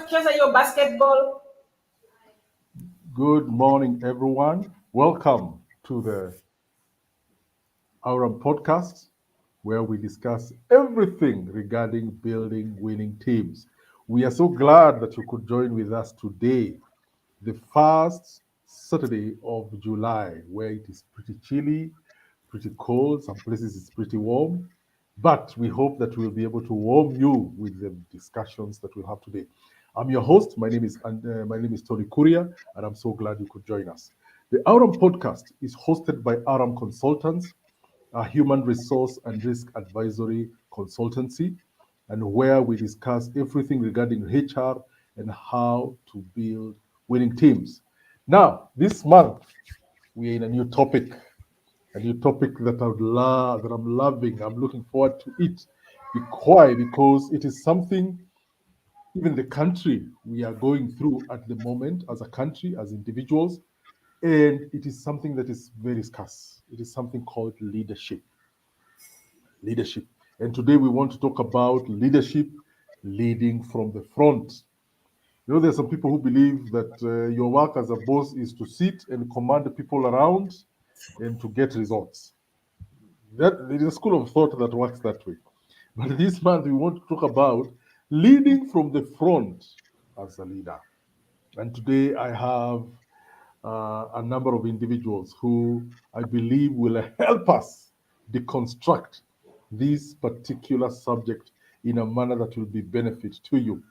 kucheza hiyo basketball. Good morning, everyone. Welcome to the Aurum podcast, where we discuss everything regarding building winning teams. We are so glad that you could join with us today, the first Saturday of July, where it is pretty chilly, pretty cold, some places it's pretty warm. But we hope that we'll be able to warm you with the discussions that we'll have today. I'm your host. My name is Tony Kuria, and I'm so glad you could join us. The Aurum podcast is hosted by Aurum Consultants, a human resource and risk advisory consultancy, and where we discuss everything regarding HR and how to build winning teams. Now, this month we're in a new topic that that I'm loving. I'm looking forward to it. Why? Because it is something even the country we are going through at the moment as a country, as individuals, and it is something that is very scarce. It is something called leadership. Leadership. And today we want to talk about leadership leading from the front. You know, there's some people who believe that your work as a boss is to sit and command the people around and to get results. There is a school of thought that works that way. But this month we want to talk about leading from the front as a leader. And today I have a number of individuals who I believe will help us deconstruct this particular subject in a manner that will be benefit to you.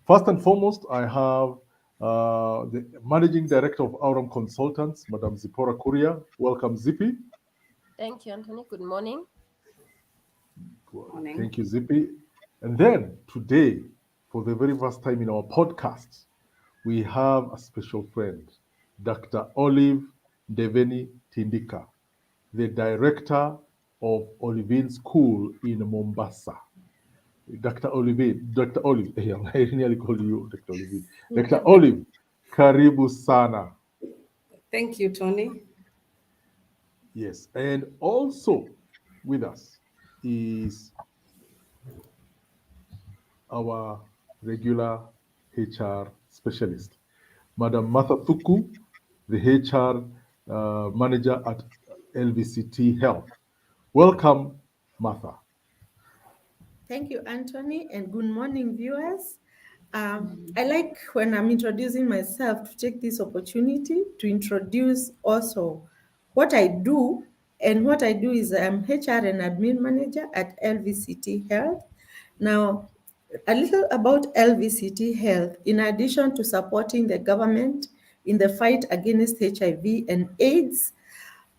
First and foremost, I have the Managing Director of Aurum Consultants, Madam Zipporah Kuria. Welcome, Zippy. Thank you, Anthony. Good morning. Morning. Thank you, Zippy. And then today, for the very first time in our podcast, we have a special friend, Dr. Olive Deveni Tindika, the director of Olivine School in Mombasa. Dr. Olive, I nearly called you Dr. Olivine. Dr. Olive, karibu sana. Thank you, Tony. Yes, and also with us is our regular HR specialist, Madam Martha Thuku, the HR manager at LVCT Health. Welcome, Martha. Thank you, Anthony, and good morning, viewers. I like when I'm introducing myself to take this opportunity to introduce also what I do. And what I do is I'm HR and admin manager at LVCT Health. Now, a little about LVCT Health. In addition to supporting the government in the fight against HIV and AIDS,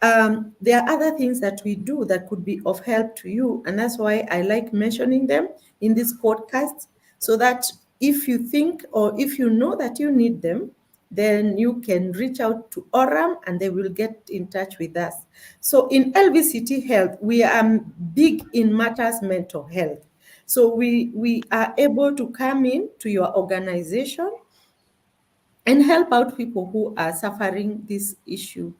there are other things that we do that could be of help to you, and that's why I like mentioning them in this podcast, so that if you think or if you know that you need them, then you can reach out to Aurum and they will get in touch with us. So in LVCT Health, we are big in matters mental health. So we are able to come in to your organization and help out people who are suffering this issue.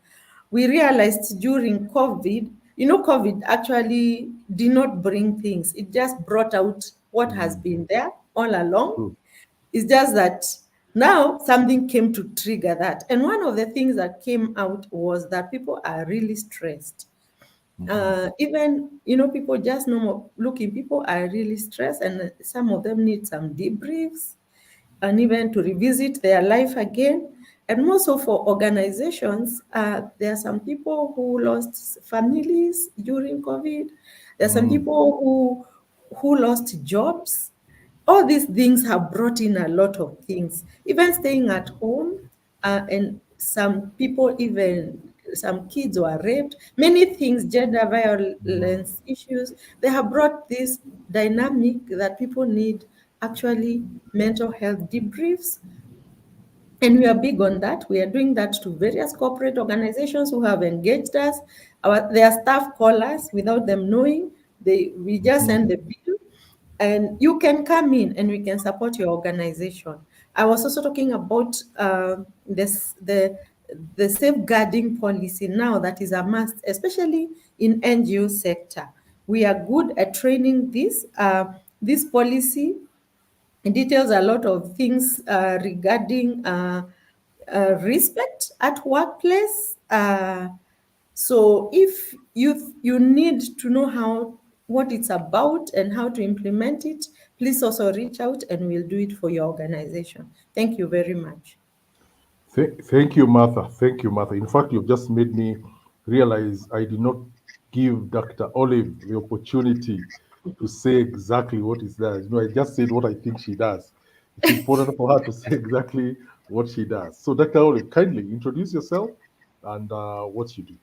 We realized during COVID, COVID actually did not bring things. It just brought out what has been there all along. True. It's just that now something came to trigger that. And one of the things that came out was that people are really stressed. Even, people just normal looking, people are really stressed, and some of them need some debriefs and even to revisit their life again. And also for organizations, there are some people who lost families during COVID. There are some people who lost jobs. All these things have brought in a lot of things, even staying at home, and some people, even some kids were raped. Many things, gender violence issues, they have brought this dynamic that people need actually mental health debriefs. And we are big on that. We are doing that to various corporate organizations who have engaged us. Their staff call us without them knowing. We just send the bill, and you can come in and we can support your organization. I was also talking about the safeguarding policy now that is a must, especially in NGO sector. We are good at training this policy It details a lot of things regarding respect at workplace. So if you need to know what it's about and how to implement it, please also reach out and we'll do it for your organization. Thank you very much. Thank you, Martha. Thank you, Martha. In fact, you've just made me realize I did not give Dr. Olive the opportunity to say exactly what is that. I just said what I think she does. It's important for her to say exactly what she does. So, Dr. Olive, kindly introduce yourself and what you do.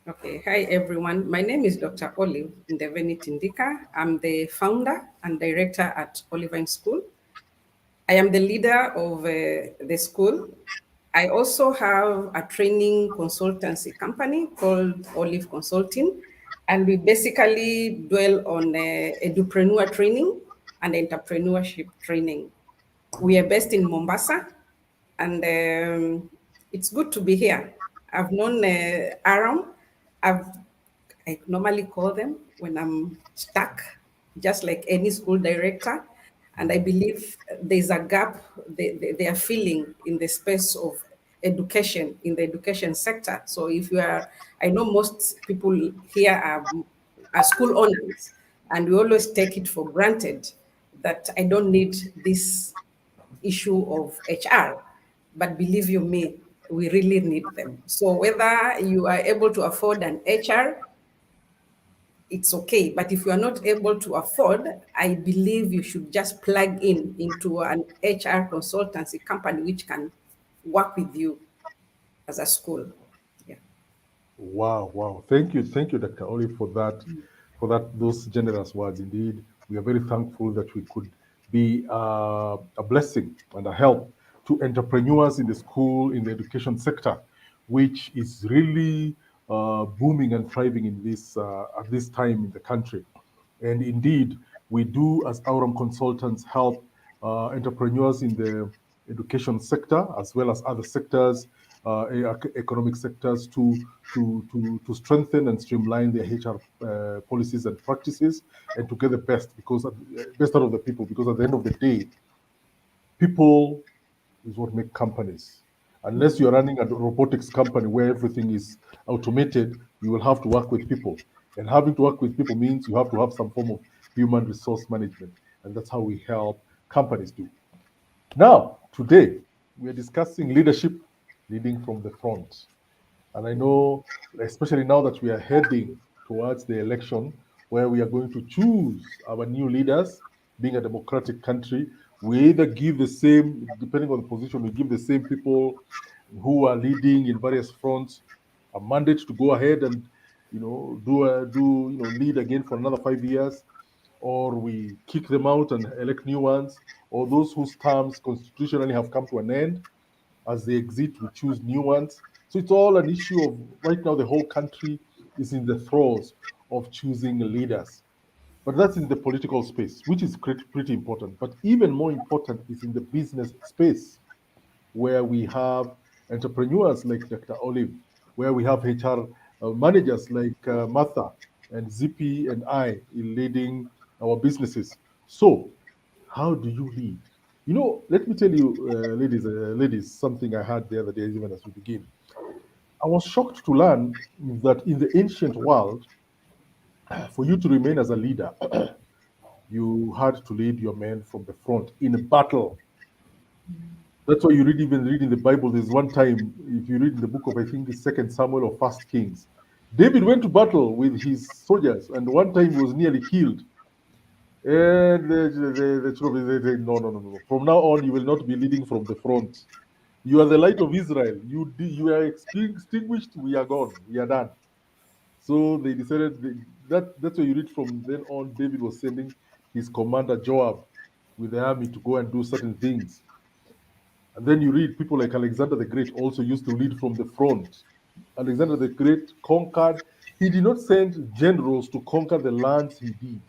Okay, hi everyone. My name is Dr. Olive Ndeveni Tindika. I'm the founder and director at Olivine School. I am the leader of the school. I also have a training consultancy company called Olive Consulting, and we basically dwell on edupreneur training and entrepreneurship training. We are based in Mombasa, and it's good to be here. I've known Aaron. I normally call them when I'm stuck, just like any school director. And I believe there's a gap they are filling in the space of education, in the education sector. So if you are, I know most people here are school owners, and we always take it for granted that I don't need this issue of HR. But believe you me, we really need them. So whether you are able to afford an HR, it's okay. But if you are not able to afford, I believe you should just plug in into an HR consultancy company which can work with you as a school. Yeah. Wow, wow. Thank you, Dr. Olive, for those generous words. Indeed, we are very thankful that we could be a blessing and a help to entrepreneurs in the school, in the education sector, which is really booming and thriving in this at this time in the country. And indeed, we do, as Aurum consultants, help entrepreneurs in the education sector as well as other sectors, economic sectors, to strengthen and streamline their HR policies and practices, and to get the best best out of the people. Because at the end of the day, people is what make companies. Unless you're running a robotics company where everything is automated, you will have to work with people. And having to work with people means you have to have some form of human resource management. And that's how we help companies do. Now, today, we are discussing leadership, leading from the front. And I know, especially now that we are heading towards the election, where we are going to choose our new leaders, being a democratic country, we either give the same, depending on the position, we give the same people who are leading in various fronts a mandate to go ahead and lead again for another 5 years, or we kick them out and elect new ones, or those whose terms constitutionally have come to an end, as they exit, we choose new ones. So it's all an issue of right now, the whole country is in the throes of choosing leaders. But that's in the political space, which is pretty important. But even more important is in the business space, where we have entrepreneurs like Dr. Olive, where we have HR managers like Martha and Zippy and I in leading our businesses. So, how do you lead? Let me tell you, ladies, something I heard the other day, even as we begin. I was shocked to learn that in the ancient world, for you to remain as a leader, you had to lead your men from the front in a battle. That's why even read in the Bible. There's one time, if you read in the book of, I think, the Second Samuel or First Kings, David went to battle with his soldiers, and one time he was nearly killed. And the children they say, no, no, no, no. From now on, you will not be leading from the front. You are the light of Israel. You are extinguished. We are gone. We are done. So they decided that's where you read from then on. David was sending his commander Joab with the army to go and do certain things. And then you read people like Alexander the Great also used to lead from the front. Alexander the Great conquered. He did not send generals to conquer the lands he did.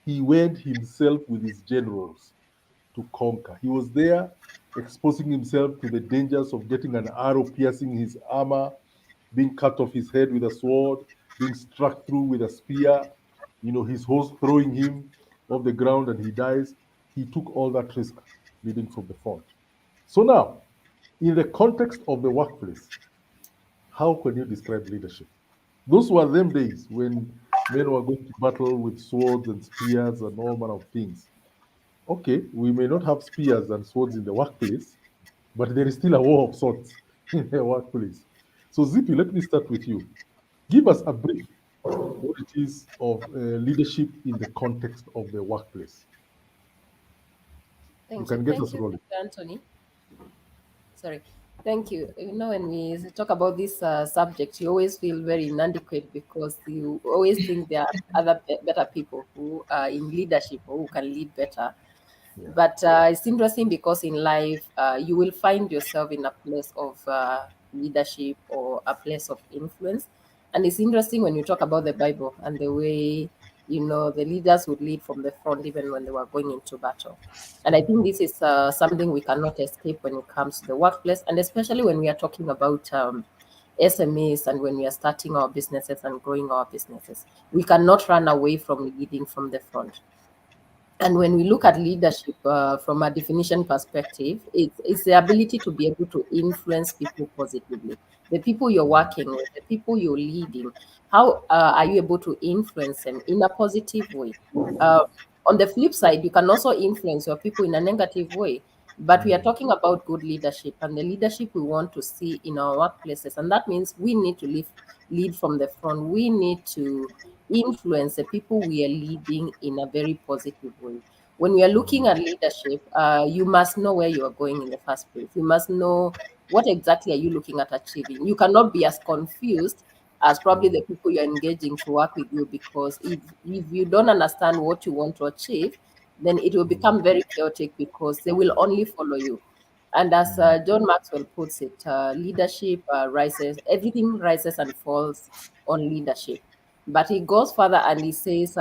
He went himself with his generals to conquer. He was there exposing himself to the dangers of getting an arrow piercing his armor, being cut off his head with a sword, being struck through with a spear, his horse throwing him off the ground and he dies. he took all that risk leading from the front. So now, in the context of the workplace, how can you describe leadership? Those were them days when men were going to battle with swords and spears and all manner of things. Okay, we may not have spears and swords in the workplace, but there is still a war of sorts in the workplace. So, Zippy, let me start with you. Give us a brief what it is of leadership in the context of the workplace. You can get us Thank you, rolling. Anthony. Sorry. Thank you. You know, when we talk about this subject, you always feel very inadequate because you always think there are other better people who are in leadership or who can lead better. Yeah. But it's interesting because in life, you will find yourself in a place of leadership or a place of influence. And it's interesting when you talk about the Bible and the way, the leaders would lead from the front even when they were going into battle. And I think this is something we cannot escape when it comes to the workplace, and especially when we are talking about SMEs and when we are starting our businesses and growing our businesses. We cannot run away from leading from the front. And when we look at leadership from a definition perspective, it's the ability to be able to influence people positively. The people you're working with, the people you're leading, how are you able to influence them in a positive way? Uh, on the flip side, you can also influence your people in a negative way. But we are talking about good leadership and the leadership we want to see in our workplaces. And that means we need to lead from the front. We need to influence the people we are leading in a very positive way. When we are looking at leadership, you must know where you are going in the first place. You must know what exactly are you looking at achieving. You cannot be as confused as probably the people you're engaging to work with you, because if you don't understand what you want to achieve, then it will become very chaotic because they will only follow you. And as John Maxwell puts it, leadership rises, everything rises and falls on leadership. But he goes further and he says,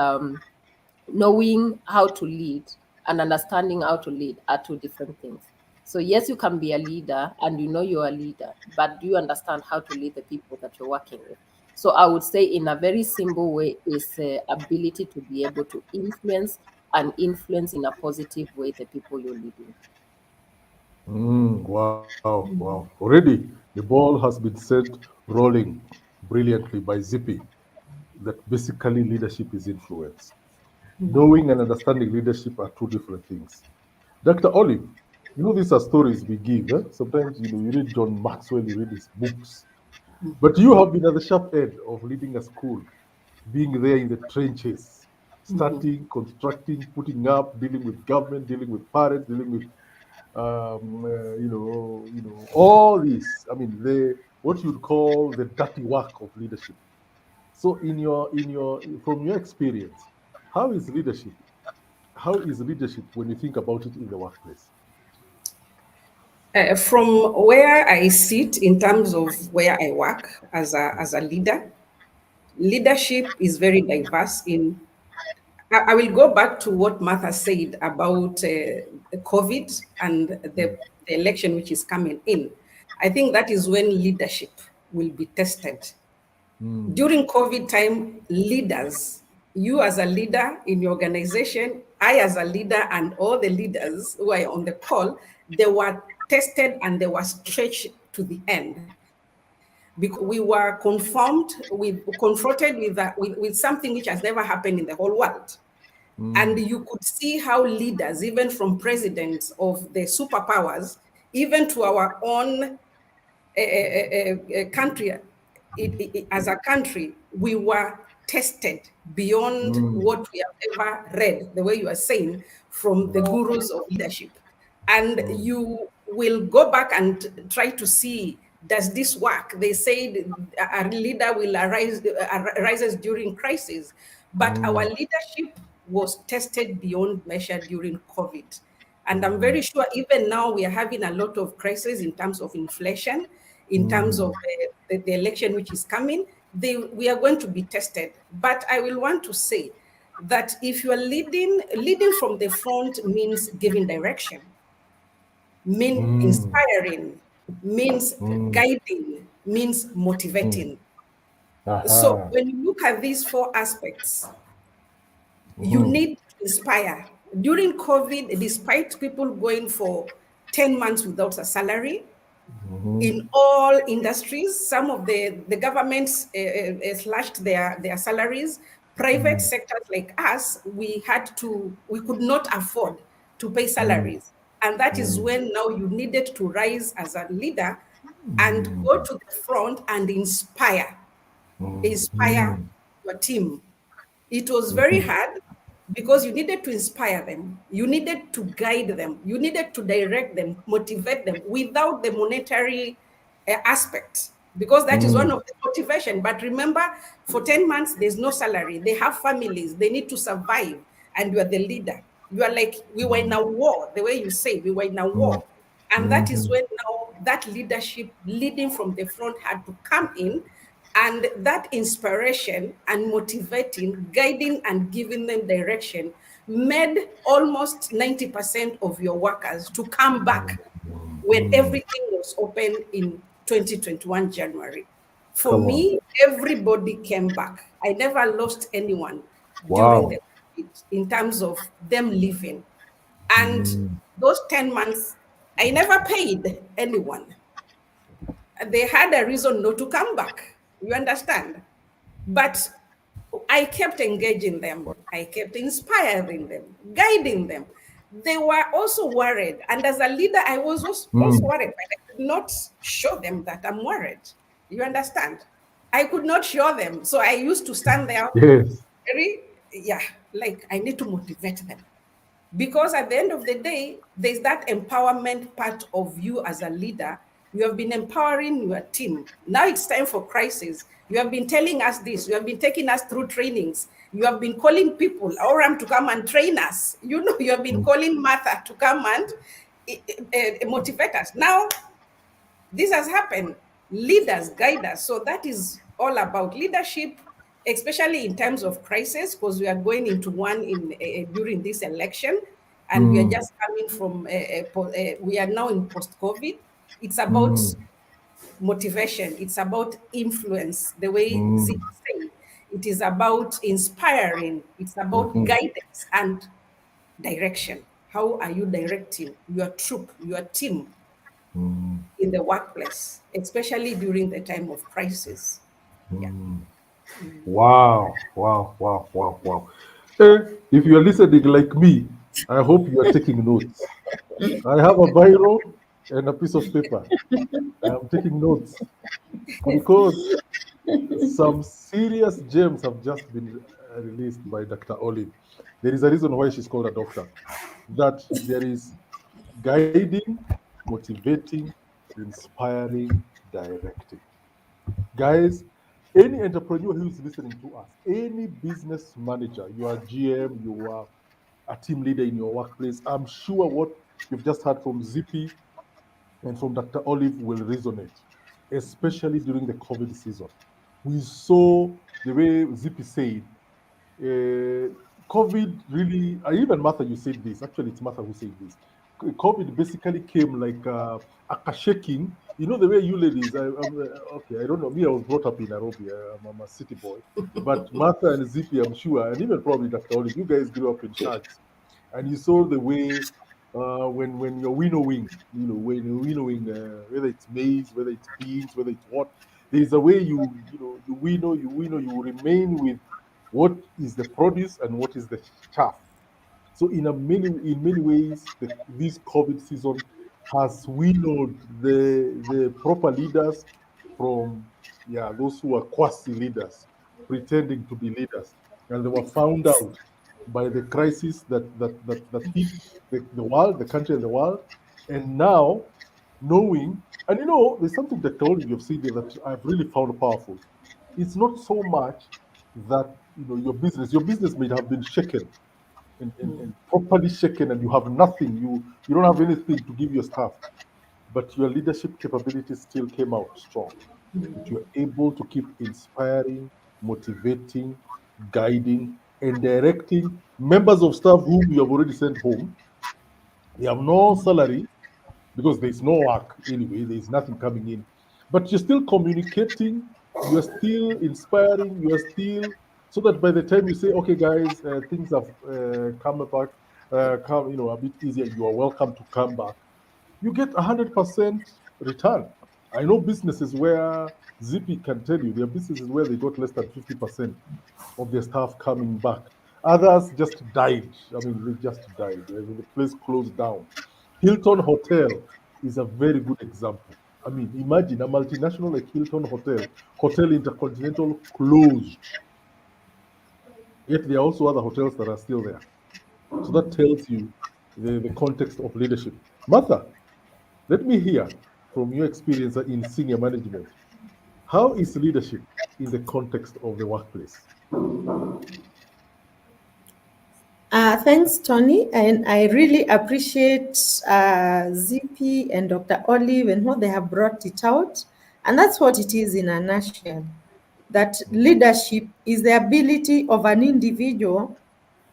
knowing how to lead and understanding how to lead are two different things. So, yes, you can be a leader and you know you're a leader, but do you understand how to lead the people that you're working with? So, I would say, in a very simple way, is ability to be able to influence and influence in a positive way the people you're leading. Wow, wow. Already the ball has been set rolling brilliantly by Zippy, that basically leadership is influence. Knowing and understanding leadership are two different things. Dr. Olive, these are stories we give. Sometimes, you read John Maxwell, you read his books, but you have been at the sharp end of leading a school, being there in the trenches, starting, constructing, putting up, dealing with government, dealing with parents, dealing with all this. I mean, the what you'd call the dirty work of leadership. So, from your experience, how is leadership? How is leadership when you think about it in the workplace? From where I sit in terms of where I work as a leader, leadership is very diverse. I will go back to what Martha said about the COVID and the election which is coming in. I think that is when leadership will be tested. Mm, During COVID time, leaders, you as a leader in your organization, I as a leader, and all the leaders who are on the call, they were tested and they were stretched to the end because we were confronted with something which has never happened in the whole world. And mm, you could see how leaders, even from presidents of the superpowers, even to our own country, as a country, we were tested beyond mm, what we have ever read, the way you are saying, from the gurus of leadership. And mm, you will go back and try to see, does this work? They said a leader will arises during crisis, but our mm, leadership was tested beyond measure during COVID. And I'm mm, very sure even now we are having a lot of crises in terms of inflation, in terms of mm, the election which is coming. We are going to be tested. But I will want to say that if you are leading from the front means giving direction, means mm, inspiring, means mm. guiding, means Mm. motivating. So Aha. when you look at these four aspects, you Mhm. need to inspire. During COVID, despite people going for 10 months without a salary, Mhm. in all industries, some of the governments slashed their salaries. Private Mm, sectors like us, we could not afford to pay mm, salaries. And that is mm, when now you needed to rise as a leader and mm, go to the front and inspire mm, your team. It was very mm, hard because you needed to inspire them, you needed to guide them, you needed to direct them, motivate them without the monetary aspect, because that is one mm, of the motivation. But remember, for 10 months, there's no salary. They have families, they need to survive, and you are the leader. You are like, we were in mm, a war, the way you say, we were in a mm, war. And that is mhm, when now that leadership leading from the front had to come in, and that inspiration and motivating, guiding, and giving them direction made almost 90% of your workers to come back when mm. everything was open in 2021 January. For Come on. me, everybody came back. I never lost anyone during the Wow. COVID in terms of them leaving. And Mm, those 10 months, I never paid anyone. They had a reason not to come back. You understand? But I kept engaging them. I kept inspiring them, guiding them. They were also worried. And as a leader, I was also mm. worried, but I could not show them that I'm worried. You understand? I could not show them. So I used to stand there Yes. very, yeah, like I need to motivate them. Because at the end of the day, there's that empowerment part of you as a leader. You have been empowering your team. Now it's time for crisis. You have been telling us this. You have been taking us through trainings. You have been calling people, Oram, to come and train us. You know, you have been Mm, calling Martha to come and motivate us. Now this has happened. Leaders guide us. So that is all about leadership, especially in times of crisis, because we are going into one in during this election, and we are mm, just coming from we are now in post-COVID. It's about mm, motivation. It's about influence. The way mm, Zeke said, it is about inspiring. It's about mhm, guidance and direction. How are you directing your troop, your team, mm, in the workplace, especially during the time of crisis? Yeah. mm. Wow, wow, wow, wow, wow. Eh, if you are listening like me, I hope you are taking notes. I have a biro and a piece of paper. I am taking notes because some serious gems have just been released by Dr. Olive. There is a reason why she's called a doctor. That there is guiding, motivating, inspiring, directing. Guys, any entrepreneur who is listening to us, any business manager, you are GM, you are a team leader in your workplace, I'm sure what you've just heard from Zippy and from Dr. Olive will resonate, especially during the COVID season. We saw the way Zippy said, COVID really, even Martha, you said this. Actually, it's Martha who said this. COVID basically came like a shaking. You know the way you ladies. Okay. I don't know. Me, I was brought up in Nairobi. I'm a city boy. But Martha and Zippy, I'm sure, and even probably Dr. Olive, you guys grew up in shacks, and you saw the way when you're winnowing, when you're winnowing, whether it's maize, whether it's beans, whether it's what, there's a way you winnow, you remain with what is the produce and what is the chaff. So in many ways, this COVID season has winnowed the proper leaders from, yeah, those who are quasi leaders, pretending to be leaders, and they were found out by the crisis that hit the world, the country, and the world, and now knowing, and there's something that all of you have said there that I've really found powerful. It's not so much that your business may have been shaken and properly shaken, and you have nothing, you don't have anything to give your staff, but your leadership capabilities still came out strong, that you're able to keep inspiring, motivating, guiding, and directing members of staff whom you have already sent home. They have no salary because there's no work anyway, there's nothing coming in. But you're still communicating, you're still inspiring, you're still, so that by the time you say, okay, guys, things have come back, come, a bit easier, you are welcome to come back. You get 100% return. I know businesses where Zippy can tell you there are businesses where they got less than 50% of their staff coming back. Others just died. I mean, they just died. I mean, the place closed down. Hilton Hotel is a very good example. I mean, imagine a multinational like Hilton Hotel, Hotel Intercontinental closed. Yet there are also other hotels that are still there. So that tells you the context of leadership. Martha, let me hear from your experience in senior management. How is leadership in the context of the workplace? Thanks, Tony. And I really appreciate ZP and Dr. Olive and what they have brought it out. And that's what it is in a nutshell. That leadership is the ability of an individual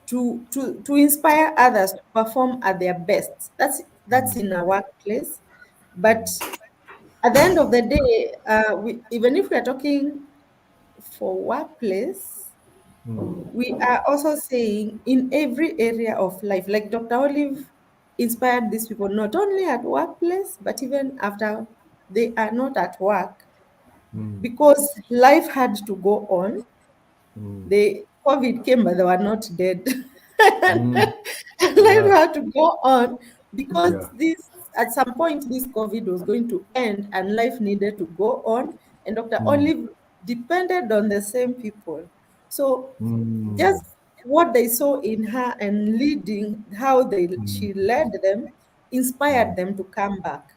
to inspire others to perform at their best. That's Mm, in a workplace. But at the end of the day, even if we are talking for workplace, mm, we are also saying in every area of life, like Dr. Olive inspired these people not only at workplace, but even after they are not at work, mm, because life had to go on. mm, The COVID came, but they were not dead. mm. Life Yeah, had to go on yeah. because this at some point this COVID was going to end and life needed to go on. And Dr. Mm, Olive depended on the same people. So mm, just what they saw in her and leading, how mm, she led them, mm, inspired them to come back,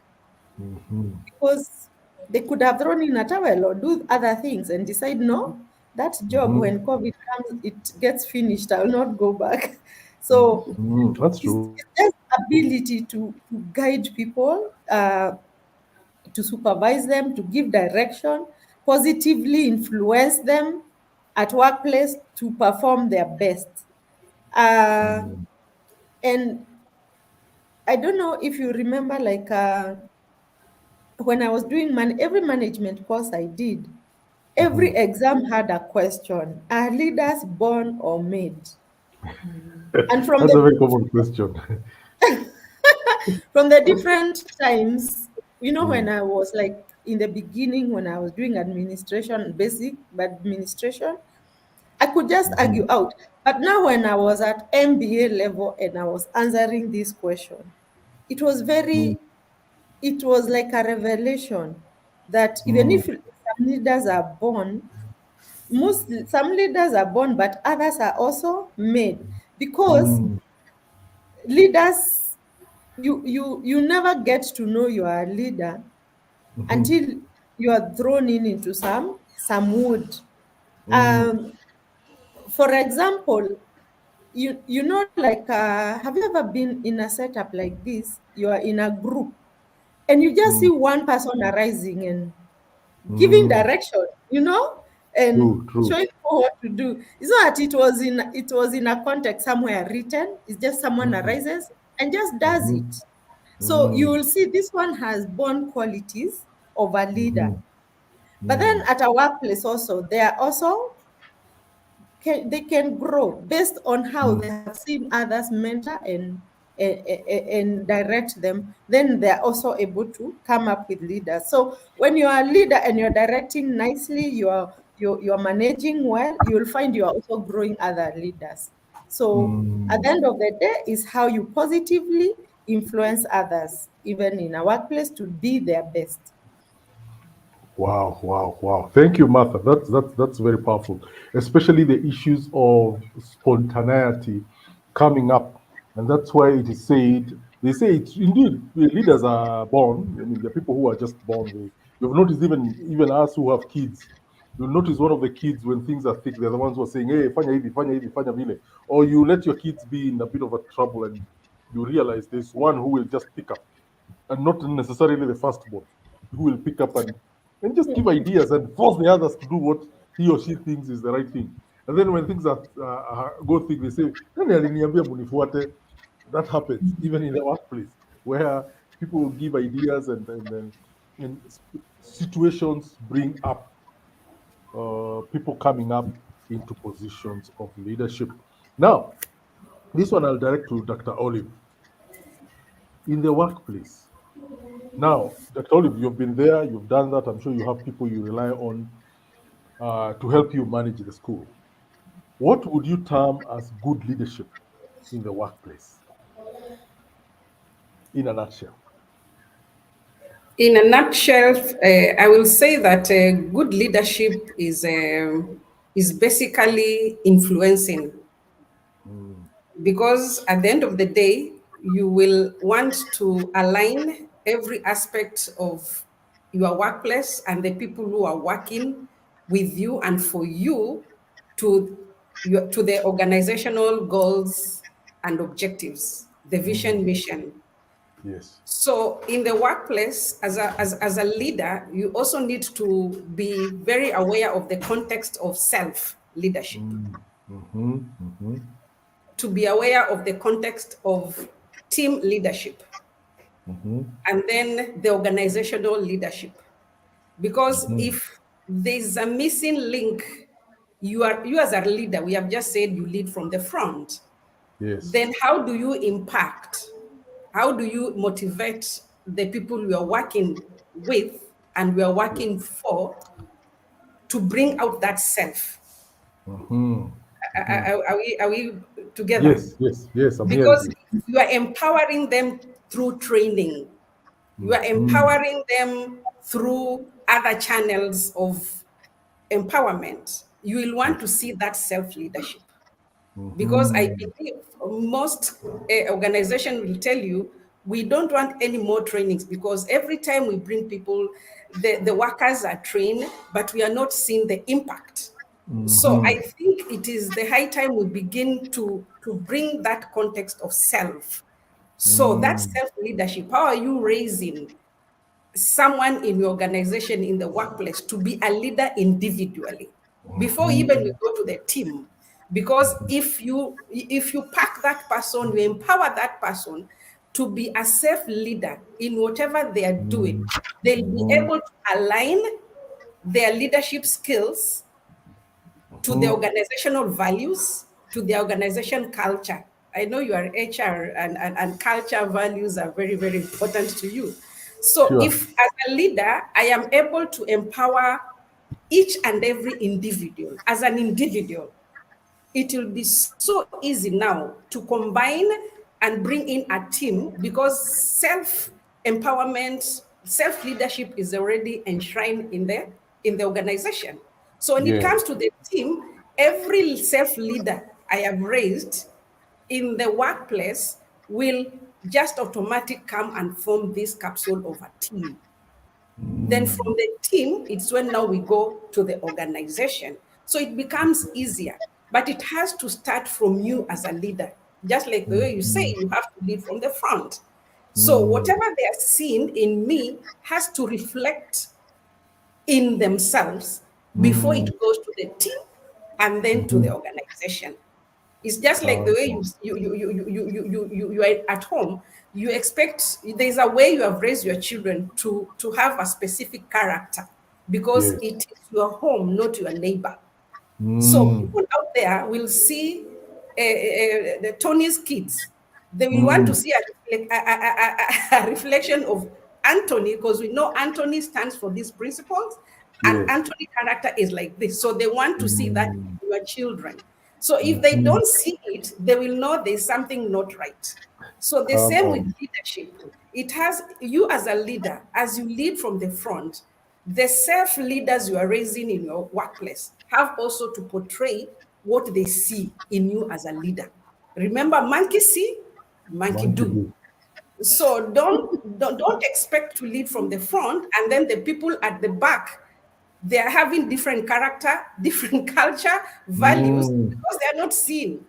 mhm, because they could have thrown in a towel or do other things and decide, no, that job mhm, when COVID comes, it gets finished. I will not go back. So That's it's, true. it's just ability to guide people, to supervise them, to give direction, positively influence them at workplace to perform their best. Uh, Mm, and I don't know if you remember, like when I was doing every management course I did, every mhm. exam had a question: Are leaders born or made? And from That's a the very common question. different times, when Mm, I was like in the beginning, when I was doing administration, basic administration, I could just mhm, argue out. But now, when I was at MBA level and I was answering this question, it was mhm, very, it was like a revelation that even mm, if some leaders are born, some leaders are born, but others are also made, because mm, leaders, you never get to know you are a leader mhm, until you are thrown into some wood. mm, um for example, like have you ever been in a setup like this? You are in a group and you just see mm, one person arising and giving mm. direction, and True, true. showing people what to do. It's not that it was in a context somewhere written. It's just someone Mm, arises and just does mhm, it. So you mm, will see this one has born qualities of a leader. mhm, But then mm, at a workplace also, they are also they can grow based on how mm, they have seen others mentor and direct them. Then they are also able to come up with leaders. So when you are a leader and you're directing nicely, you're managing well, you will find you are also growing other leaders. So at mm. the end of the day is how you positively influence others, even in a workplace, to be their best. Wow, wow, wow. Thank you, Martha. That's very powerful. Especially the issues of spontaneity coming up. And that's why it is said, they say it's indeed the leaders are born. I mean, the people who are just born. You've noticed even us who have kids. You'll notice one of the kids when things are thick, they're the ones who are saying, hey, fanya hivi, fanya vile. Or you let your kids be in a bit of a trouble and you realize there's one who will just pick up, and not necessarily the firstborn, who will pick up and just give ideas and force the others to do what he or she thinks is the right thing. And then when things go thick, they say, "Nani aliniambia munifuate?" That happens even in the workplace where people will give ideas and situations bring up people coming up into positions of leadership. Now, This one I'll direct to Dr. Olive. In the workplace, now, Dr. Olive, you've been there, you've done that. I'm sure you have people you rely on to help you manage the school. What would you term as good leadership in the workplace, in a nutshell? In a nutshell, I will say that good leadership is basically influencing, Mm, because at the end of the day, you will want to align every aspect of your workplace and the people who are working with you and for you to to the organizational goals and objectives, the vision, mm, mission. yes. So in the workplace, as a leader, you also need to be very aware of the context of self leadership, Mm, mm-hmm, mm-hmm, to be aware of the context of team leadership, mm-hmm, and then the organizational leadership. Because mm-hmm. if there's a missing link, you as a leader, we have just said you lead from the front. Yes. Then how do you impact? How do you motivate the people you are working with and we are Yes. working for to bring out that self? Mm-hmm, mm-hmm. Are we together? Yes, yes, yes, I'm hearing Because you. you are empowering them through training, you are Mm-hmm, empowering them through other channels of empowerment. You will want yes. to see that self leadership. Because I Mm-hmm, believe most organization will tell you we don't want any more trainings, because every time we bring people, the workers are trained, but we are not seeing the impact. So mm-hmm, I think it is the high time we begin to bring that context of self. So that mm-hmm, self leadership, how are you raising someone in your organization, in the workplace, to be a leader individually before even mm-hmm, we go to the team? Because if you pack that person, you empower that person to be a self leader in whatever they are doing, they'll be mm-hmm, able to align their leadership skills to the mm-hmm. organizational values, to the organization culture. I know you are HR, and culture values are very, very important to you. So, Sure. if as a leader, I am able to empower each and every individual as an individual, it will be so easy now to combine and bring in a team, because self empowerment, self leadership is already enshrined in the organization. So when it Yes. comes to the team, every self leader I have raised in the workplace will just automatically come and form this capsule of a team. Then Mm, from the team, it's when now we go to the organization. So it becomes easier, but it has to start from you as a leader. Just like the way you say, mm, you have to lead from the front. So mm, whatever they are seeing in me has to reflect in themselves before it mm, goes to the team and then to the mhm. organization. It's just like the way Um, you are at home. You expect there's a way you have raised your children to have a specific character, because yes. it is your home, not your neighbor. So Mm, people out there will see the Tony's kids. They will want to mm, see a reflection of Anthony, because we know Anthony stands for these principles, and yes. Anthony character is like this. So they want to see that Mm, in your children. So if they mhm. don't see it, they will know there's something not right. So the Come same with on. leadership. It has you as a leader, as you lead from the front, the self leaders you are raising in your workplace have also to portray what they see in you as a leader. Remember, monkey see, monkey Monkey do. do. So don't expect to lead from the front, and then the people at the back, they are having different character, different culture, values, Mm, because they are not seeing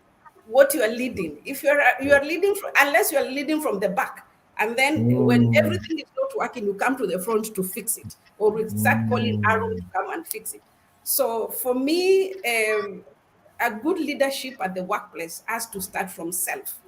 what you are leading. If you yes. are leading from, unless you are leading from the back, and then when Mm, everything is not working, you come to the front to fix it, or we start calling Aaron mm, to come and fix it. So for me, a good leadership at the workplace has to start from self.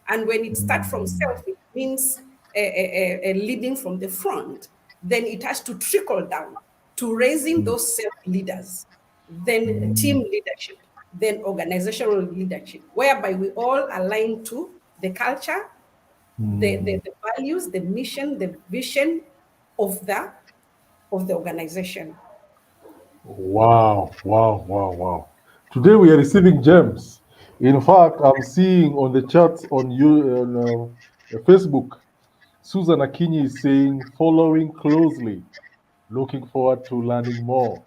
And when it starts from self, mm, it means leading from the front. Then it has to trickle down to raising mm, those self leaders, then team mm. leadership. then organizational leadership, whereby we all align to the culture, Mm. the values, the mission, the vision of the organization. Wow, wow, wow, wow. Today we are receiving gems. In fact, I'm seeing on the chat on you on Facebook, Susan Akinyi is saying, following closely, looking forward to learning more.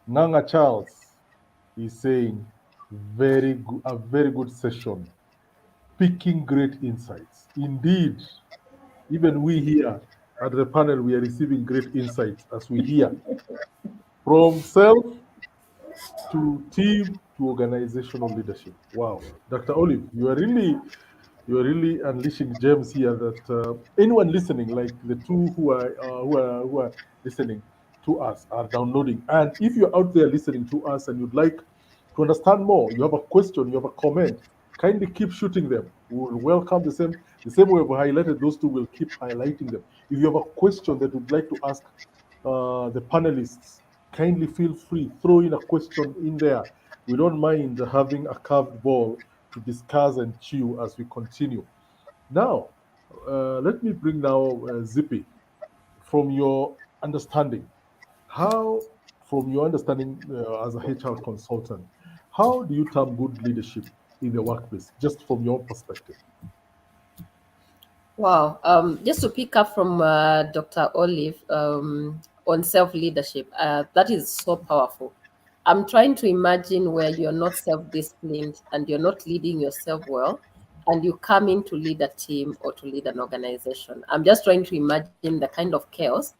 Nanga Charles is saying, very good, a very good session, picking great insights. Indeed, even we here at the panel, we are receiving great insights as we hear from self to team to organizational leadership. Wow, Dr. Olive, you are really unleashing gems here that anyone listening, like the two who are listening to us, are downloading. And if you're out there listening to us and you'd like to understand more, you have a question, you have a comment, kindly keep shooting them. We will welcome the same way we've highlighted those two. Will keep highlighting them. If you have a question that you'd like to ask the panelists, kindly feel free, throw in a question in there. We don't mind having a curved ball to discuss and chew as we continue. Now, let me bring now Zippy. From your understanding, how, from your understanding as a HR consultant, how do you term good leadership in the workplace, just from your perspective? Wow. Just to pick up from Dr. Olive on self leadership, that is so powerful. I'm trying to imagine where you're not self disciplined and you're not leading yourself well, and you come in to lead a team or to lead an organization. I'm just trying to imagine the kind of chaos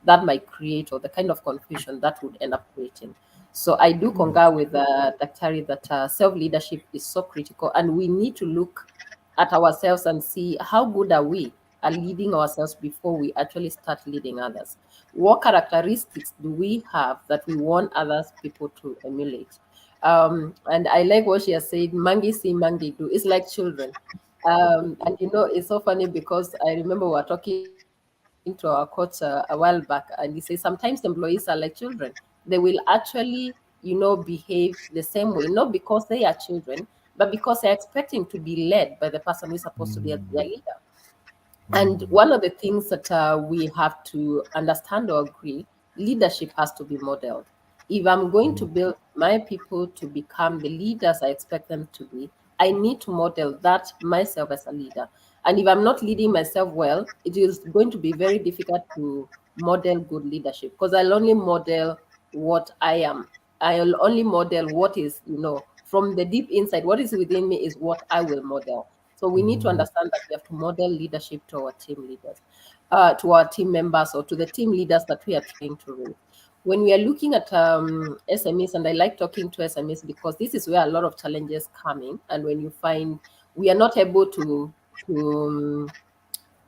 that might create, or the kind of confusion that would end up creating. So I do concur with Dr. that self leadership is so critical, and we need to look at ourselves and see how good are we at leading ourselves before we actually start leading others. What characteristics do we have that we want others people to emulate? And I like what she has said, mangi see mangi do. It's like children. And it's so funny because I remember we were talking to our coach a while back, and he says sometimes employees are like children. They will actually, behave the same way, not because they are children, but because they're expecting to be led by the person who's supposed to be their Mm, leader. And mm, one of the things that we have to understand or agree, leadership has to be modeled. If I'm going to mm, build my people to become the leaders I expect them to be, I need to model that myself as a leader. And if I'm not leading myself well, it is going to be very difficult to model good leadership, because I'll only model what I am. I'll only model what is, from the deep inside, what is within me is what I will model. So we need to mm, understand that we have to model leadership to our team leaders, to our team members, or to the team leaders that we are trying to raise. When we are looking at SMEs, and I like talking to SMEs because this is where a lot of challenges come in, and when you find we are not able to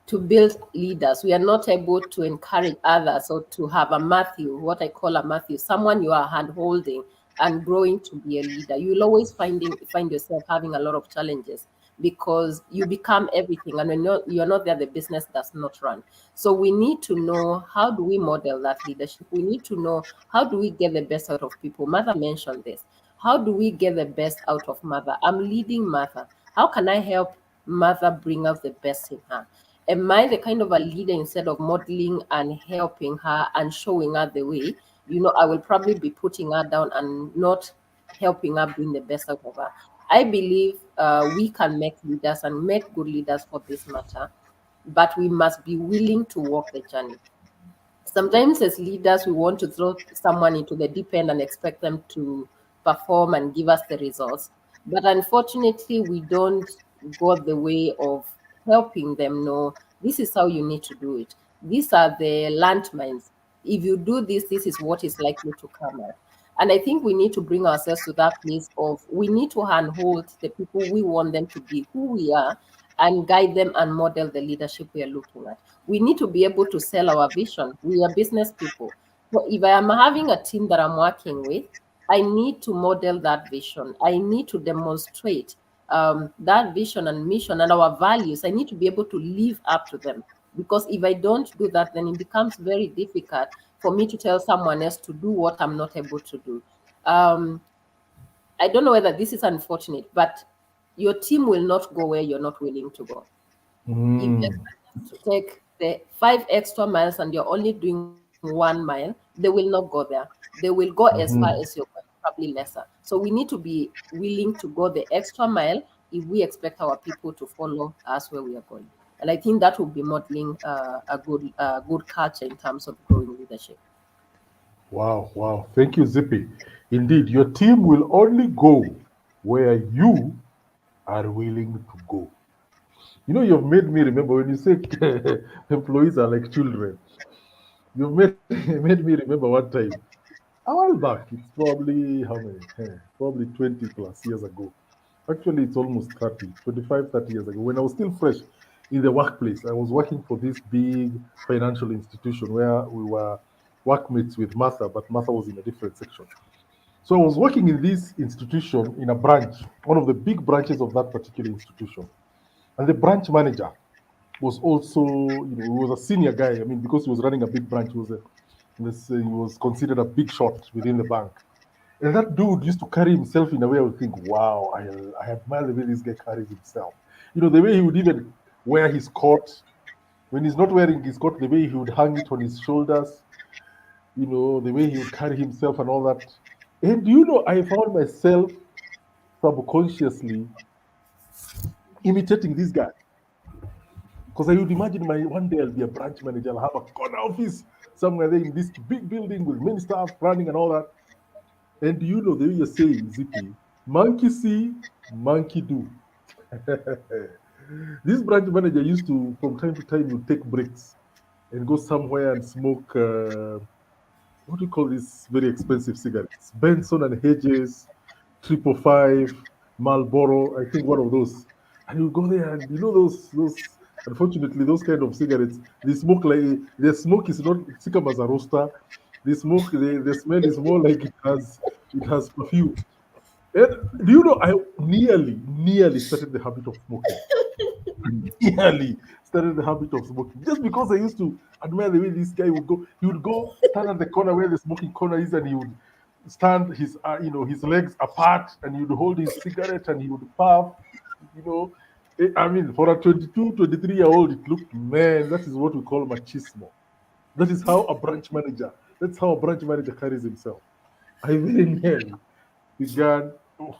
to build leaders. We are not able to encourage others or to have a Matthew, what I call a Matthew, someone you are hand holding and growing to be a leader. You'll always find yourself having a lot of challenges because you become everything, and when you're not there, the business does not run. So we need to know, how do we model that leadership? We need to know, how do we get the best out of people? Mother mentioned this. How do we get the best out of Mother? I'm leading Mother. How can I help Mother bring out the best in her? Am I the kind of a leader, instead of modeling and helping her and showing her the way, I will probably be putting her down and not helping her bring the best out of her. I believe we can make leaders and make good leaders for this matter, but we must be willing to walk the journey. Sometimes as leaders we want to throw someone into the deep end and expect them to perform and give us the results, but unfortunately we don't go the way of helping them know, this is how you need to do it, these are the landmines, if you do this, this is what is likely to come out. And I think we need to bring ourselves to that place of, we need to handhold the people we want them to be who we are, and guide them and model the leadership we are looking at. We need to be able to sell our vision. We are business people. So if I am having a team that I'm working with, I need to model that vision. I need to demonstrate that vision and mission and our values. I need to be able to live up to them. Because if I don't do that, then it becomes very difficult for me to tell someone else to do what I'm not able to do. Um, I don't know whether this is unfortunate, but your team will not go where you're not willing to go. If you Mm, expect them to take the 5 extra miles and you're only doing 1 mile, they will not go there. They will go as far as mhm. you're going, probably lesser. So we need to be willing to go the extra mile if we expect our people to follow us where we are going. And I think that will be modeling a good culture in terms of growing leadership. Wow, wow. Thank you, Zippy. Indeed, your team will only go where you are willing to go. You know, you've made me remember when you say employees are like children. You've made, made me remember one time, a while back, it's probably how many? Probably 20 plus years ago. Actually, it's almost 30, 25, 30 years ago. When I was still fresh in the workplace, I was working for this big financial institution where we were workmates with Martha, but Martha was in a different section. So I was working in this institution in a branch, one of the big branches of that particular institution. And the branch manager was also, he was a senior guy. I mean, because he was running a big branch, he was considered a big shot within the bank. And that dude used to carry himself in a way I would think, wow, I admire the way this guy carries himself. The way he would even wear his coat. When he's not wearing his coat, the way he would hang it on his shoulders, the way he would carry himself and all that. And I found myself subconsciously imitating this guy. Because I would imagine my one day I'll be a branch manager, I'll have a corner office somewhere there in this big building with many staff running and all that. And the way you're saying, Zippy, monkey see, monkey do. This branch manager used to, from time to time, would take breaks and go somewhere and smoke, what do you call these very expensive cigarettes? Benson and Hedges, 555, Marlboro, I think one of those. And you go there and those, unfortunately, those kind of cigarettes, they smoke like, the smoke is not thick as a roaster. The smell is more like it has perfume. And I nearly started the habit of smoking. Nearly started the habit of smoking just because I used to admire the way this guy would go. He would go stand at the corner where the smoking corner is, and he would stand his legs apart, and he would hold his cigarette and he would puff. You know, I mean, for a 22, 23-year-old, it looked, man, that is what we call machismo. That is how a branch manager. That's how a branch manager carries himself. I very nearly began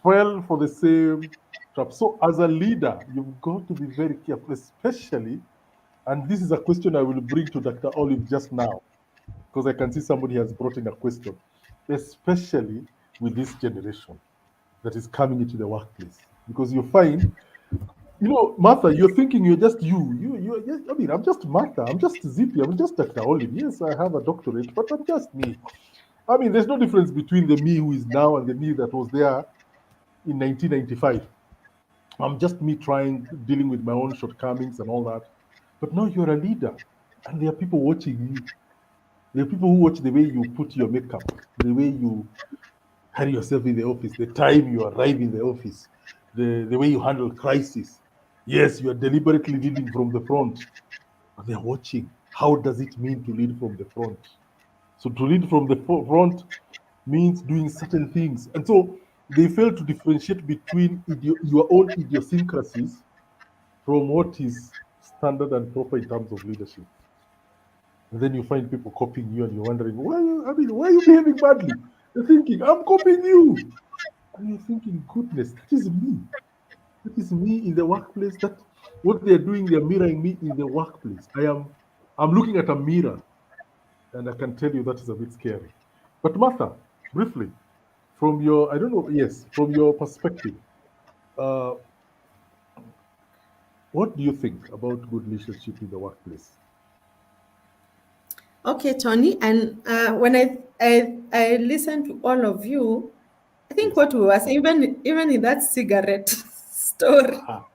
fell for the same trap. So, as a leader, you've got to be very careful, especially, and this is a question I will bring to Dr. Olive just now, because I can see somebody has brought in a question, especially with this generation that is coming into the workplace. Because you find, Martha, you're thinking you're just you. I mean, I'm just Martha. I'm just Zippy. I'm just Dr. Olive. Yes, I have a doctorate, but I'm just me. I mean, there's no difference between the me who is now and the me that was there in 1995. I'm just me dealing with my own shortcomings and all that. But now you're a leader, and there are people watching you. There are people who watch the way you put your makeup, the way you carry yourself in the office, the time you arrive in the office, the way you handle crisis. Yes, you are deliberately leading from the front, but they're watching. How does it mean to lead from the front? So to lead from the front means doing certain things. And so they fail to differentiate between your own idiosyncrasies from what is standard and proper in terms of leadership. And then you find people copying you and you're wondering, why are you behaving badly? They're thinking, I'm copying you. And you're thinking, goodness, that is me. That is me in the workplace. That what they're doing, they're mirroring me in the workplace. I'm looking at a mirror, and I can tell you that is a bit scary. But Martha, briefly, from your, I don't know, yes, from your perspective, uh, what do you think about good leadership in the workplace? Okay, Tony. And when I listened to all of you, I think Yes. what we were saying, even in that cigarette story, Ah,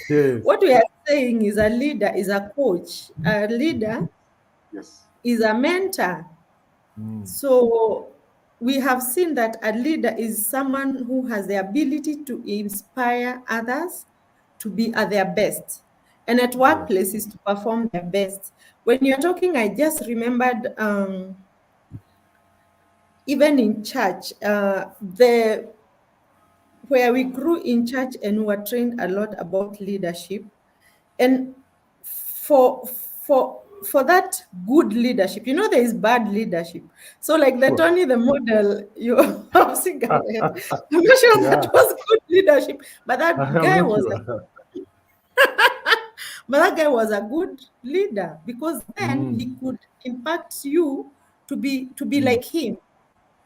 yes. what we are saying is a leader is a coach, a leader Yes. is a mentor. Mm, So we have seen that a leader is someone who has the ability to inspire others to be at their best. And at yeah. workplaces to perform their best. When you're talking, I just remembered even in church, the where we grew in church and we were trained a lot about leadership. And for for that good leadership, there is bad leadership. So like the Sure. Tony the model you have cigarette, I'm not sure Yeah, that was good leadership, but I that am guy not was sure. a but that guy was a good leader because then Mm, he could impact you to be mm, like him.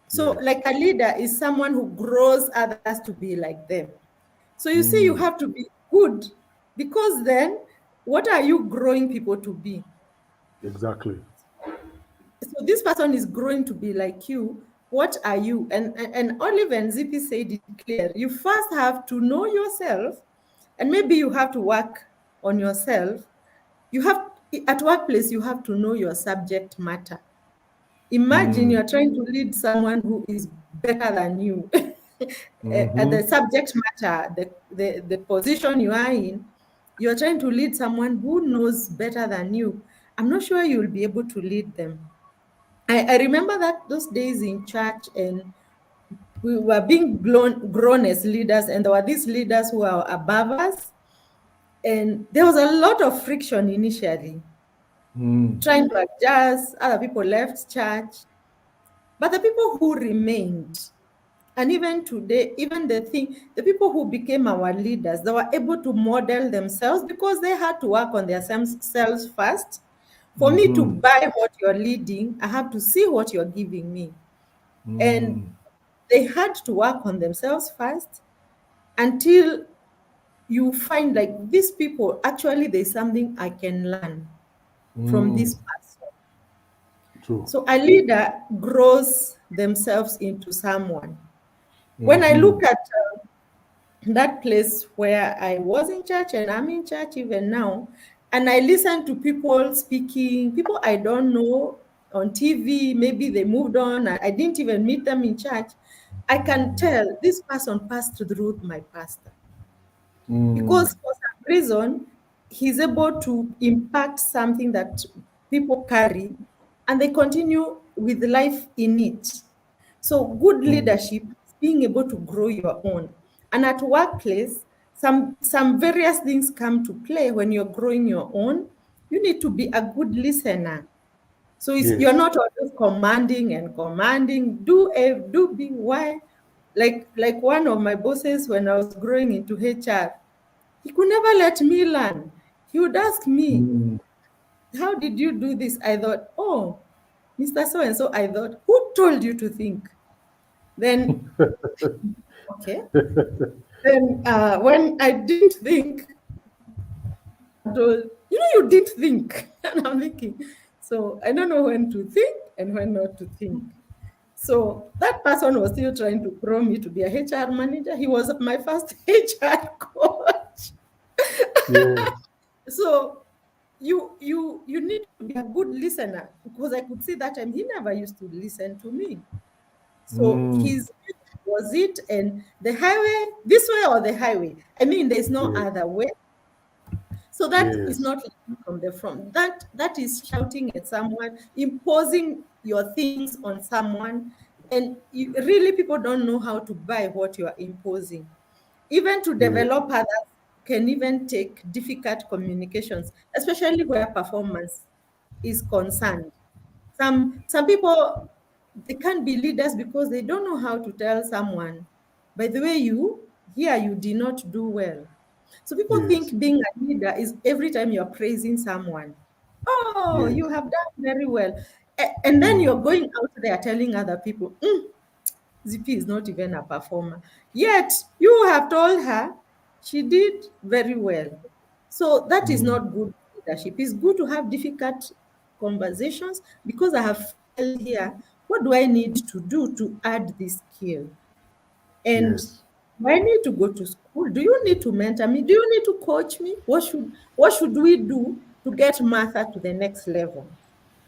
So yes. like a leader is someone who grows others to be like them. So you see, you Mm, have to be good because then what are you growing people to be? exactly. So this person is growing to be like you. What are you? And Olive and Zippy said it clear. You first have to know yourself, and maybe you have to work on yourself. You have at workplace, you have to know your subject matter. Imagine Mm, you're trying to lead someone who is better than you at mm-hmm, the subject matter, the position you are in. You're trying to lead someone who knows better than you. I'm not sure you'll be able to lead them. I remember that those days in church, and we were being grown as leaders, and there were these leaders who are above us, and there was a lot of friction initially, mm, trying to adjust. Other people left church, but the people who remained, and even today, even the people who became our leaders, they were able to model themselves because they had to work on their selves first. For me to mm-hmm, buy what you're leading, I have to see what you're giving me. And mm, they had to work on themselves first until you find like these people, actually, there's something I can learn from mm, this person. true. So a leader grows themselves into someone. When I Mm-hmm, look at that place where I was in church and I'm in church even now, and I listen to people speaking, people I don't know on TV, maybe they moved on, I didn't even meet them in church. I can tell this person passed through my pastor mm, because for some reason he's able to impact something that people carry and they continue with life in it. So good mm, leadership is being able to grow your own. And at workplace, some various things come to play when you're growing your own. You need to be a good listener. So you're yes. not always commanding and commanding. Do be why. Like one of my bosses when I was growing into HR, he could never let me learn. He would ask me, Mm. how did you do this? I thought, oh, Mr. So and so, I thought, who told you to think? Then, okay. Then when I didn't think, I told, you didn't think. And I'm thinking, so I don't know when to think and when not to think. So that person was still trying to grow me to be a HR manager. He was my first HR coach. Yes. So you need to be a good listener because I could see that time he never used to listen to me. So Mm, his was it, and the highway, this way or the highway. I mean, there's no yes. other way. So that is Yes. not listening from the front. That is shouting at someone, imposing your things on someone, and really people don't know how to buy what you are imposing. Even to Yes. develop others can even take difficult communications, especially where performance is concerned. Some people, they can't be leaders because they don't know how to tell someone, by the way, you did not do well. So people Yes. think being a leader is every time you're praising someone, oh, Yes. you have done very well. And then Mm, you're going out there telling other people, ZP is not even a performer. Yet you have told her she did very well. So that is mm, not good leadership. It's good to have difficult conversations because I have failed here. What do I need to do to add this skill? And yes. do I need to go to school? Do you need to mentor me? Do you need to coach me? What should we do to get Martha to the next level?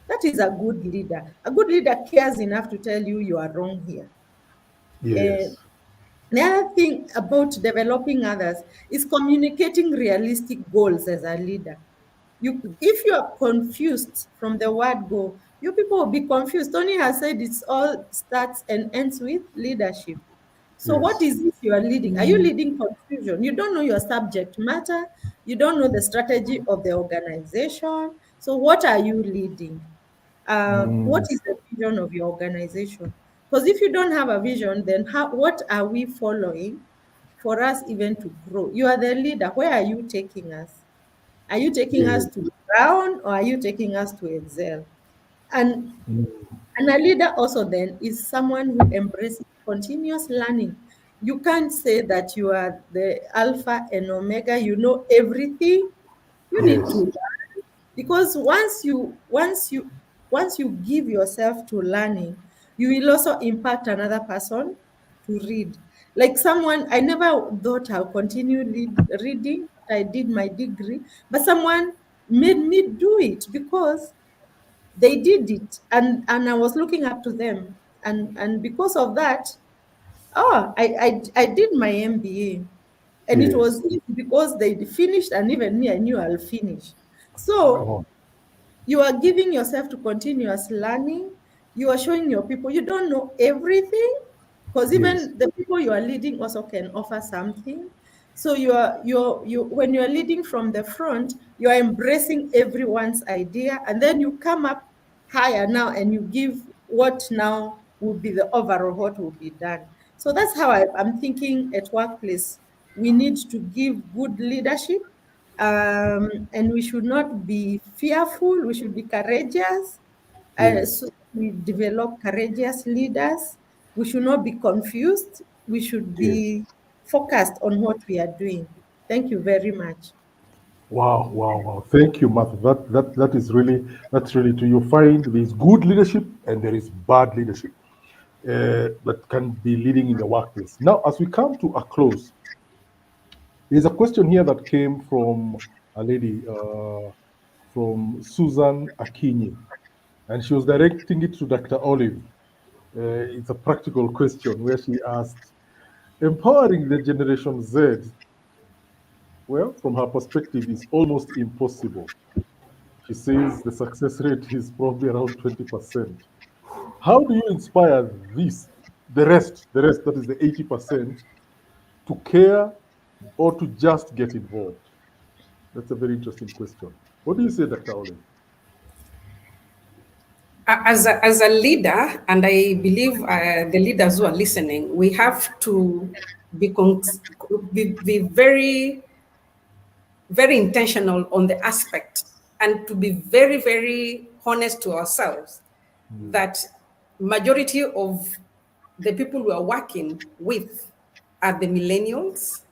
That is a good leader. A good leader cares enough to tell you you are wrong here. And Yes. the other thing about developing others is communicating realistic goals as a leader. If you are confused from the word go, you people will be confused. Tony has said it's all starts and ends with leadership. So what Yes. is it you are leading? Are you leading confusion? You don't know your subject matter. You don't know the strategy of the organization. So what are you leading? What Mm, is the vision of your organization? Because if you don't have a vision, then what are we following for us even to grow? You are the leader. Where are you taking us? Are you taking us yes. to drown or are you taking us to excel? And Mm, and a leader also then is someone who embraces continuous learning. You can't say that you are the alpha and omega, you know everything. You need to yes. learn because once you give yourself to learning, you will also impact another person to read. Like someone, I never thought I'll continue reading. I did my degree, but someone made me do it because they did it, and I was looking up to them, and because of that, I did my MBA, and it Yes. was easy because they finished, and even me, I knew I'll finish. So Oh, you are giving yourself to continuous learning. You are showing your people you don't know everything, because yes. even the people you are leading also can offer something. So you when you are leading from the front, you are embracing everyone's idea, and then you come up higher now and you give what now will be the overall what will be done. So that's how I'm thinking at workplace. We need to give good leadership, and we should not be fearful. We should be courageous. Yes. So we develop courageous leaders. We should not be confused. We should Yes. be focused on what we are doing. Thank you very much. Wow, wow, wow. Thank you, Martha. That is really, that's really true. You find there is good leadership and there is bad leadership that can be leading in the workplace. Now, as we come to a close, there's a question here that came from a lady, from Susan Akinyi, and she was directing it to Dr. Olive. It's a practical question where she asked, empowering the Generation Z, well, from her perspective, is almost impossible. She says the success rate is probably around 20%. How do you inspire the rest, that is the 80%, to care or to just get involved? That's a very interesting question. What do you say, Dr. Olive? As a leader, and I believe the leaders who are listening, we have to be, be very, very intentional on the aspect and to be very, very honest to ourselves Mm, that majority of the people we are working with are the millennials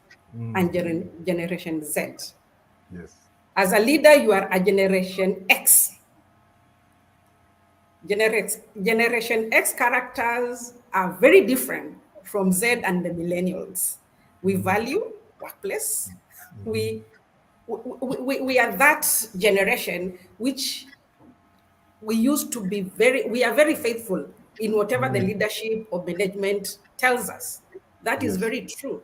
and mm, Generation Z. yes. As a leader, you are a Generation X. Generation X characters are very different from Z and the millennials. We Mm, value workplace. mhm, We, we are that generation which we used to be we are very faithful in whatever the mm, leadership or management tells us. That is yes. very true.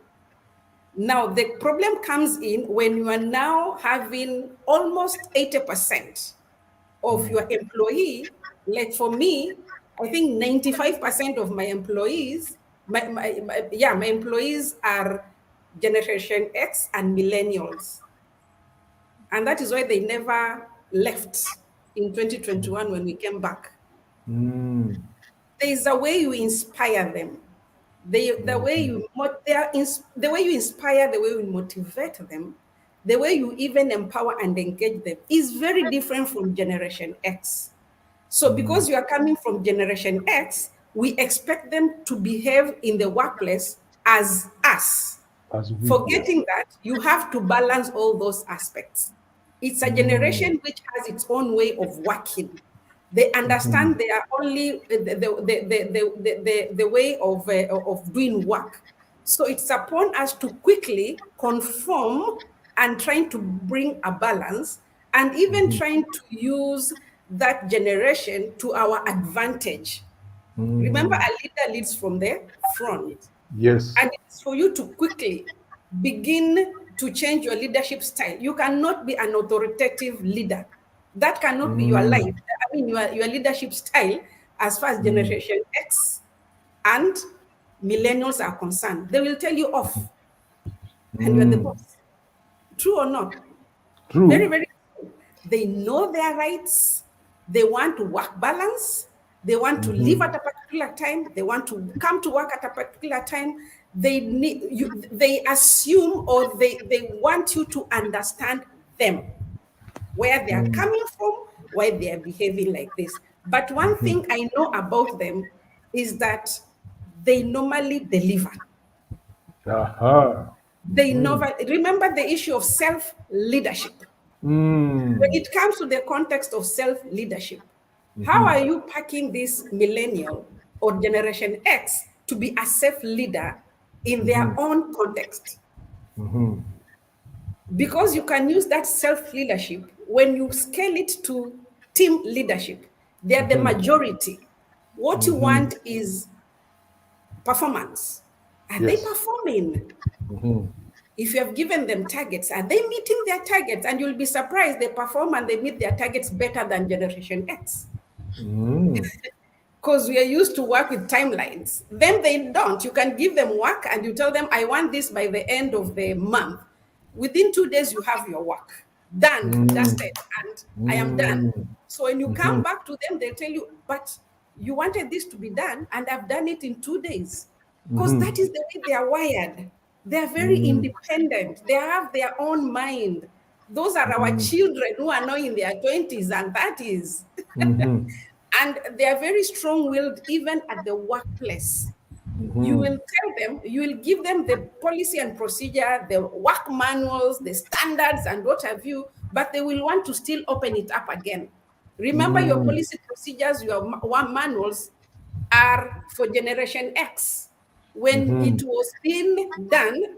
Now, the problem comes in when you are now having almost 80% of Mm, your employee, like for me, I think 95% of my employees, my employees are Generation X and millennials. And that is why they never left in 2021 when we came back. mm, There is a way you inspire them. The way mhm, the way you inspire, the way you motivate them, the way you even empower and engage them is very different from Generation X. So, mm, because you are coming from Generation X, we expect them to behave in the workplace as us. as we, yes. Forgetting that you have to balance all those aspects. It's a Mm, generation which has its own way of working. They mhm, understand they are only the way of doing work. So it's upon us to quickly conform and trying to bring a balance and even mhm, trying to use that generation to our advantage. Remember, mm, a leader leads from the front. yes. And it's for you to quickly begin to change your leadership style. You cannot be an authoritative leader. That cannot be your life. Mm, I mean, your leadership style as far as mm, Generation X and millennials are concerned, they will tell you off and you're the Mm. boss. True or not? Very, True. very true. They know their rights. They want to work balance. They want to leave Mm-hmm. at a particular time. They want to come to work at a particular time. They need you, they assume or they want you to understand them, where they are Mm. coming from, why they are behaving like this. But one Mm-hmm. thing I know about them is that they normally deliver. Aha. They Mm-hmm. never remember the issue of self leadership. When Mm. it comes to the context of self leadership, how Mm-hmm. are you packing this millennial or Generation X to be a self leader in Mm-hmm. their own context? Mm-hmm. Because you can use that self leadership when you scale it to team leadership. They're the Mm-hmm. majority. What you Mm-hmm. want is performance. Are they Yes. performing? Mm-hmm. If you have given them targets, are they meeting their targets? And you'll be surprised they perform and they meet their targets better than Generation X. Mm. Because we are used to work with timelines. Then they don't. You can give them work and you tell them, I want this by the end of the month. Within 2 days, you have your work done, Mm. dusted, and I am done. Mm. So when you Mm-hmm. come back to them, they'll tell you, but you wanted this to be done, and I've done it in 2 days. Because Mm-hmm. that is the way they are wired. They are very Mm. independent, they have their own mind. Those are our Mm. children who are now in their 20s and 30s. Mm-hmm. And they are very strong willed, even at the workplace. You Mm-hmm. will tell them, you will give them the policy and procedure, the work manuals, the standards, and what have you, but they will want to still open it up again. Remember, your Mm. policy procedures, your manuals are for Generation X. When Mm-hmm. it was being done,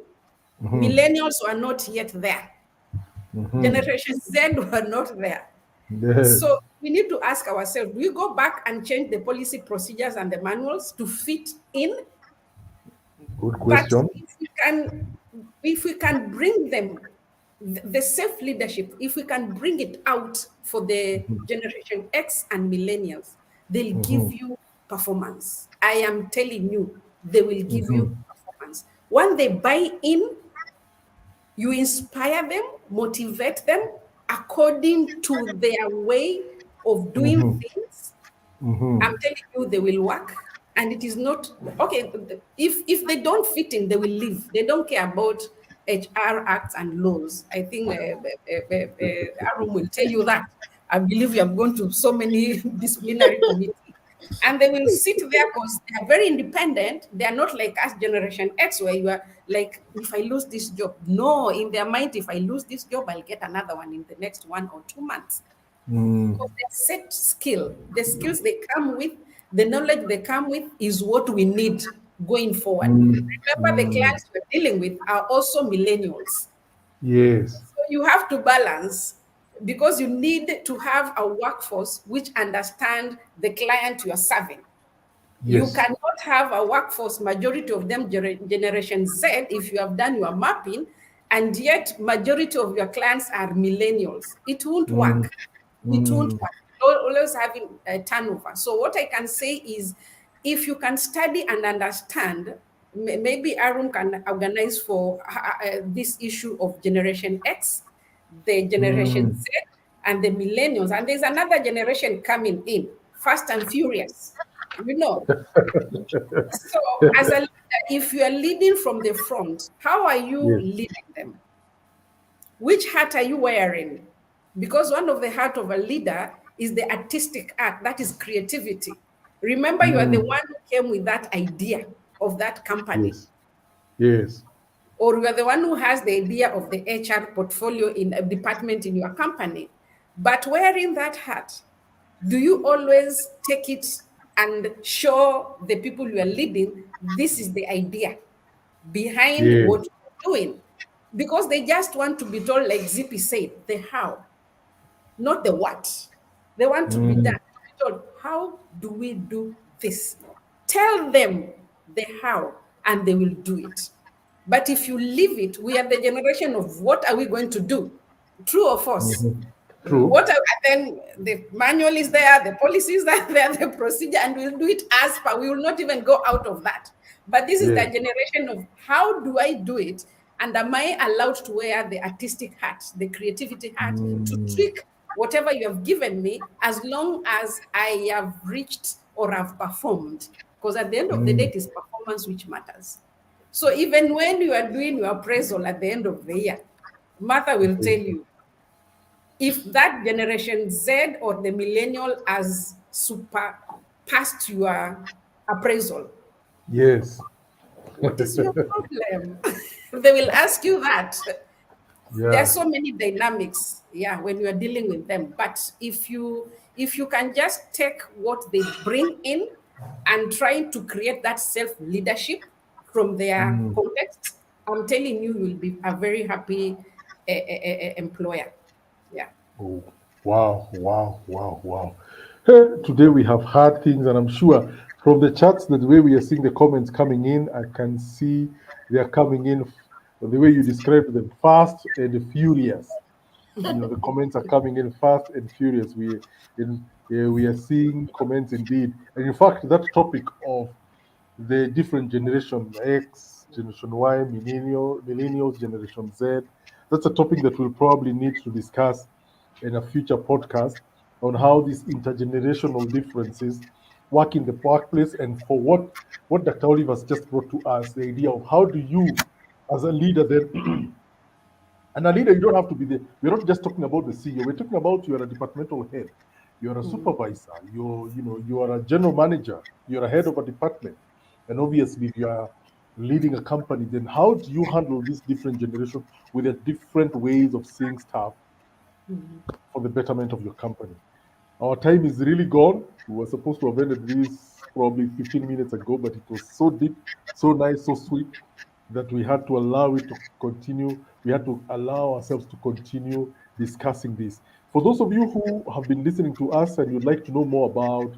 Mm-hmm. millennials were not yet there. Mm-hmm. Generation Z were not there. So Yes. we need to ask ourselves, do we go back and change the policy procedures and the manuals to fit in? Good But question. if we can bring them the self leadership, if we can bring it out for the Generation X and millennials, they'll Mm-hmm. give you performance. I am telling you, they will give Mm-hmm. you performance. When they buy in, you inspire them, motivate them according to their way of doing Mm-hmm. things. Mm-hmm. I'm telling you, they will work. And it is not okay. If they don't fit in, they will leave. They don't care about HR acts and laws. I think Arum will tell you that. I believe you have gone to so many disciplinary committees. And they will sit there because they are very independent. They are not like us, Generation X, where you are like, if I lose this job, no, in their mind, if I lose this job, I'll get another one in the next 1 or 2 months. Mm. Because their set skill, the skills they come with, the knowledge they come with is what we need going forward. Mm. Remember, the Mm. clients we're dealing with are also millennials. Yes. So you have to balance because you need to have a workforce which understand the client you are serving. You Yes. cannot have a workforce, majority of them Generation Z, if you have done your mapping, and yet majority of your clients are millennials. It won't Mm. work. It won't Mm. work. Always having a turnover. So what I can say is, if you can study and understand, maybe Aaron can organize for this issue of Generation X, the Generation Mm. Z, and the millennials. And there's another generation coming in, fast and furious. You know, so, as a leader, if you are leading from the front, how are you Yes. leading them? Which hat are you wearing? Because one of the hat of a leader is the artistic art, that is creativity. Remember, you are the Mm. one who came with that idea of that company, Yes. Yes. or you are the one who has the idea of the HR portfolio in a department in your company. But wearing that hat, do you always take it and show the people you are leading this is the idea behind Yes. what you're doing? Because they just want to be told, like Zippy said, the how, not the what. They want to be done. Mm. To be told, how do we do this? Tell them the how, and they will do it. But if you leave it, we are the generation of what are we going to do? True or false? Mhm. True. What and then the manual is there, the policies are there, the procedure, and we'll do it as per. We will not even go out of that. But this is the Yes. generation of how do I do it, and am I allowed to wear the artistic hat, the creativity hat, to Mm, tweak whatever you have given me, as long as I have reached or have performed. Because at the end of the day, mm, it is performance which matters. So even when you are doing your appraisal at the end of the year, Martha will tell you if that generation Z or the millennial has surpassed your appraisal, yes. what is your problem? They will ask you that. There are Yeah. so many dynamics, yeah, when you are dealing with them. But if you can just take what they bring in and try to create that self leadership from their Mm. context, I'm telling you, you'll be a very happy employer. Yeah. Oh, wow, wow, wow, wow. Today we have hard things, and I'm sure from the chats, the way we are seeing the comments coming in, I can see they are coming in the way you described them, fast and furious. The comments are coming in fast and furious. We are seeing comments indeed, and in fact, that topic of the different generation X, Generation Y, millennials, Generation Z. That's a topic that we'll probably need to discuss in a future podcast on how these intergenerational differences work in the workplace and for what Dr. Oliver's just brought to us, the idea of how do you, as a leader, then and a leader, you don't have to be there. We're not just talking about the CEO. We're talking about you're a departmental head, you're a Mm. supervisor, you are a general manager, you're a head of a department. And obviously, if you are leading a company, then how do you handle this different generation with a different ways of seeing stuff for the betterment of your company? Our time is really gone. We were supposed to have ended this probably 15 minutes ago, but it was so deep, so nice, so sweet that we had to allow it to continue. We had to allow ourselves to continue discussing this. For those of you who have been listening to us and you'd like to know more about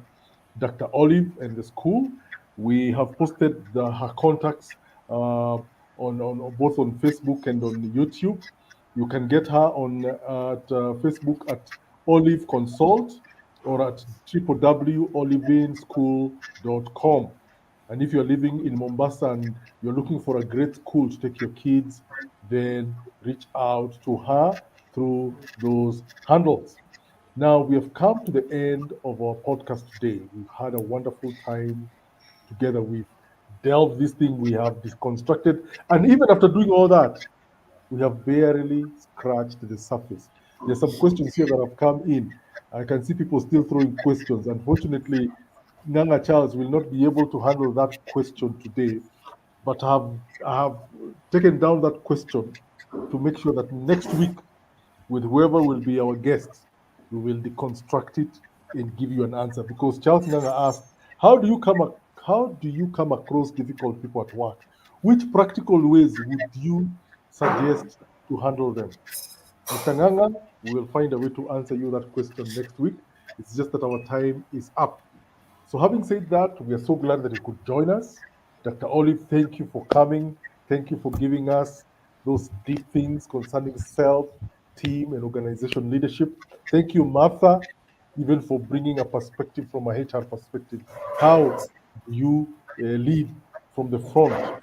Dr. Olive and the school, we have posted her contacts on both on Facebook and on YouTube. You can get her on at Facebook at Olive Consult or at www.oliveinschool.com. And if you're living in Mombasa and you're looking for a great school to take your kids, then reach out to her through those handles. Now, we have come to the end of our podcast today. We've had a wonderful time together. We've delved this thing, we have deconstructed, and even after doing all that, we have barely scratched the surface. There's some questions here that have come in. I can see people still throwing questions. Unfortunately, Nanga Charles will not be able to handle that question today, but I have taken down that question to make sure that next week, with whoever will be our guests, we will deconstruct it and give you an answer. Because Charles Nganga asked, how do you come across difficult people at work? Which practical ways would you suggest to handle them? Mr. Nganga, we will find a way to answer you that question next week. It's just that our time is up. So, having said that, we are so glad that you could join us. Dr. Olive, thank you for coming. Thank you for giving us those deep things concerning self, team, and organization leadership. Thank you, Martha, even for bringing a perspective from a HR perspective. How do you lead from the front?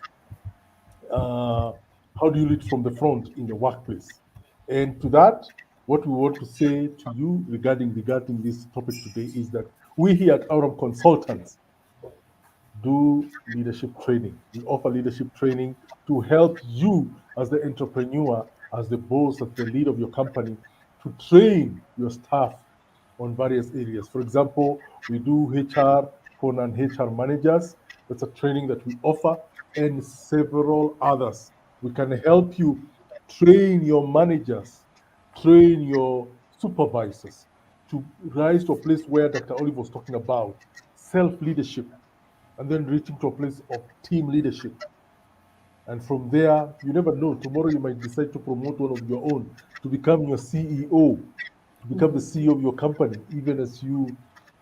uh, how do you lead from the front in the workplace? And to that, what we want to say to you regarding this topic today is that we here at Aurum Consultants do leadership training. We offer leadership training to help you as the entrepreneur, as the boss, as the lead of your company, to train your staff on various areas. For example, we do HR for non-HR managers. That's a training that we offer, and several others. We can help you train your managers, train your supervisors to rise to a place where Dr. Olive was talking about self leadership, and then reaching to a place of team leadership. And from there, you never know. Tomorrow, you might decide to promote one of your own to become your CEO, to become the CEO of your company, even as you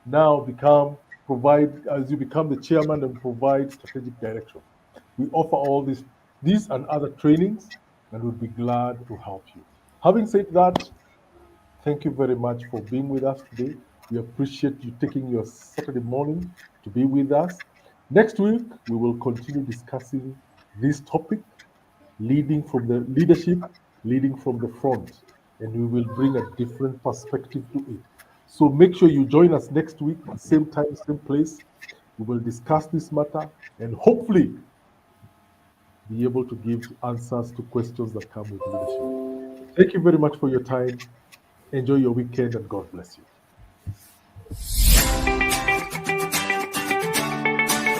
now as you become the chairman and provide strategic direction. We offer all these and other trainings, and we'll be glad to help you. Having said that, Thank you very much for being with us today. We appreciate you taking your Saturday morning to be with us. Next week, we will continue discussing this topic, leading from the leadership, leading from the front, and we will bring a different perspective to it. So make sure you join us next week, same time, same place. We will discuss this matter and hopefully be able to give answers to questions that come with leadership. Thank you very much for your time. Enjoy your weekend and God bless you.